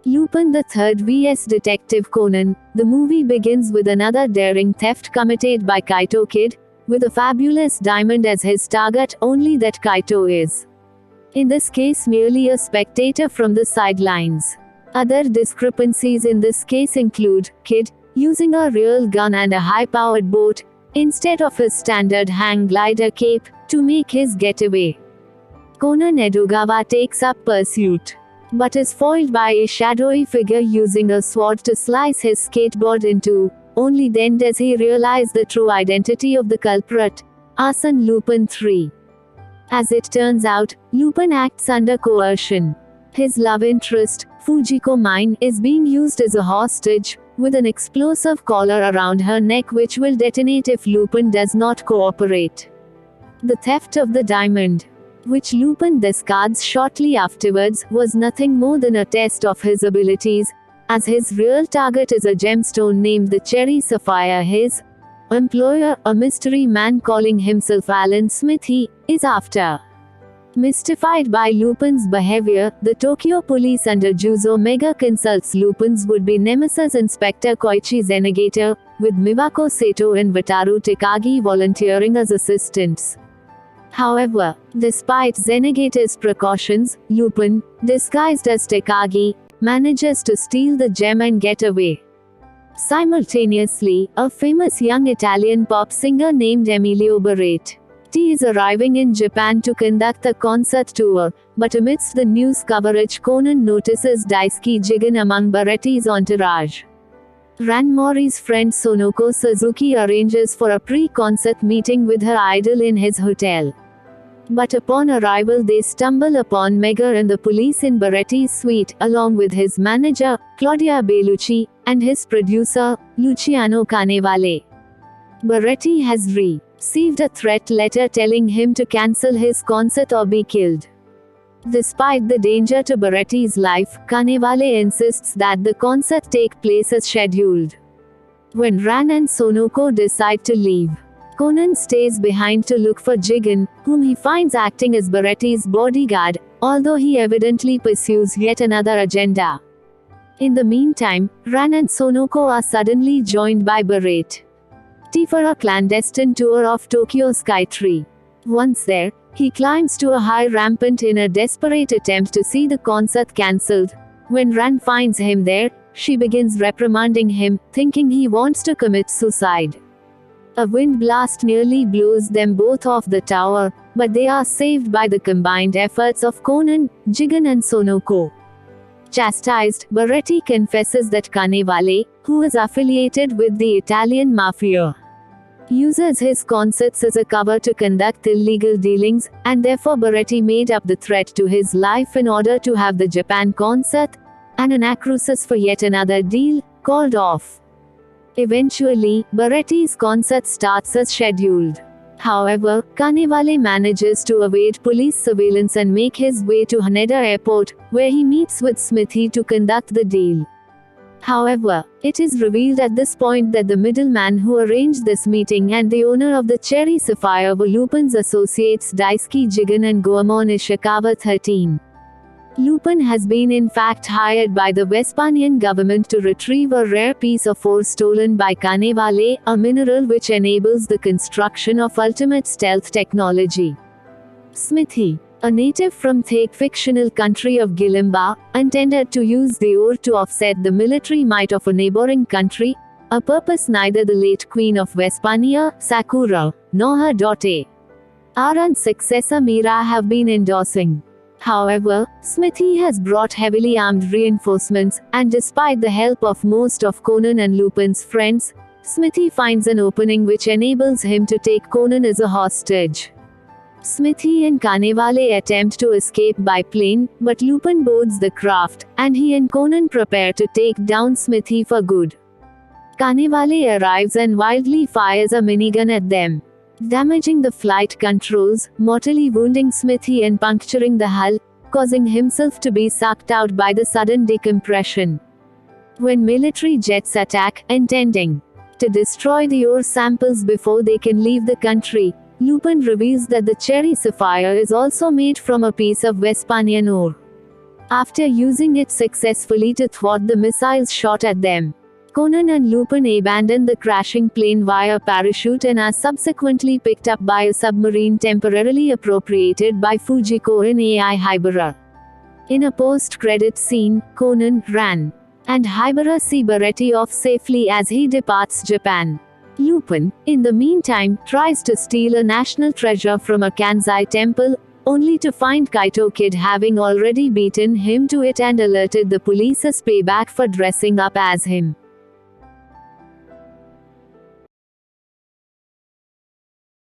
Lupin the Third vs Detective Conan. The movie begins with another daring theft committed by Kaito Kid, with a fabulous diamond as his target, only that Kaito is, in this case, merely a spectator from the sidelines. Other discrepancies in this case include Kid using a real gun and a high-powered boat, instead of his standard hang glider cape, to make his getaway. Conan Edogawa takes up pursuit, but is foiled by a shadowy figure using a sword to slice his skateboard in two. Only then does he realize the true identity of the culprit, Arsène Lupin III. As it turns out, Lupin acts under coercion. His love interest, Fujiko Mine, is being used as a hostage, with an explosive collar around her neck which will detonate if Lupin does not cooperate. The theft of the diamond, which Lupin discards shortly afterwards, was nothing more than a test of his abilities, as his real target is a gemstone named the Cherry Sapphire. His employer, a mystery man calling himself Alan Smithy, is after. Mystified by Lupin's behavior, the Tokyo police under Juzo Mega consults Lupin's would-be nemesis Inspector Koichi Zenigata, with Miwako Sato and Wataru Takagi volunteering as assistants. However, despite Zenigata's precautions, Lupin, disguised as Takagi, manages to steal the gem and get away. Simultaneously, a famous young Italian pop singer named Emilio Barretti is arriving in Japan to conduct a concert tour, but amidst the news coverage Conan notices Daisuke Jigen among Barretti's entourage. Ranmori's friend Sonoko Suzuki arranges for a pre-concert meeting with her idol in his hotel. But upon arrival they stumble upon Mega and the police in Barretti's suite, along with his manager, Claudia Bellucci, and his producer, Luciano Canevale. Barretti has received a threat letter telling him to cancel his concert or be killed. Despite the danger to Barretti's life, Canevale insists that the concert take place as scheduled. When Ran and Sonoko decide to leave, Conan stays behind to look for Jigen, whom he finds acting as Barretti's bodyguard, although he evidently pursues yet another agenda. In the meantime, Ran and Sonoko are suddenly joined by Barretti for a clandestine tour of Tokyo's Skytree. Once there, he climbs to a high rampant in a desperate attempt to see the concert cancelled. When Ran finds him there, she begins reprimanding him, thinking he wants to commit suicide. A wind blast nearly blows them both off the tower, but they are saved by the combined efforts of Conan, Jigen and Sonoko. Chastised, Barretti confesses that Canevale, who is affiliated with the Italian mafia, uses his concerts as a cover to conduct illegal dealings, and therefore Barretti made up the threat to his life in order to have the Japan concert, and Anacrusis for yet another deal, called off. Eventually, Barretti's concert starts as scheduled. However, Canevale manages to evade police surveillance and make his way to Haneda Airport, where he meets with Smithy to conduct the deal. However, it is revealed at this point that the middleman who arranged this meeting and the owner of the Cherry Sapphire were Lupin's associates Daisuke Jigen and Goemon Ishikawa 13. Lupin has been in fact hired by the Vespanian government to retrieve a rare piece of ore stolen by Canevale, a mineral which enables the construction of ultimate stealth technology. Smithy, a native from the fictional country of Gilimba, intended to use the ore to offset the military might of a neighboring country, a purpose neither the late Queen of Vespania, Sakura, nor her daughter Aran's successor Mira have been endorsing. However, Smithy has brought heavily armed reinforcements, and despite the help of most of Conan and Lupin's friends, Smithy finds an opening which enables him to take Conan as a hostage. Smithy and Canevale attempt to escape by plane, but Lupin boards the craft, and he and Conan prepare to take down Smithy for good. Canevale arrives and wildly fires a minigun at them, damaging the flight controls, mortally wounding Smithy and puncturing the hull, causing himself to be sucked out by the sudden decompression. When military jets attack, intending to destroy the ore samples before they can leave the country, Lupin reveals that the Cherry Sapphire is also made from a piece of Vespanian ore. After using it successfully to thwart the missiles shot at them, Conan and Lupin abandon the crashing plane via parachute and are subsequently picked up by a submarine temporarily appropriated by Fujiko in AI Hibara. In a post-credit scene, Conan ran, and Hibara see Baretti off safely as he departs Japan. Lupin, in the meantime, tries to steal a national treasure from a Kansai temple, only to find Kaito Kid having already beaten him to it and alerted the police as payback for dressing up as him.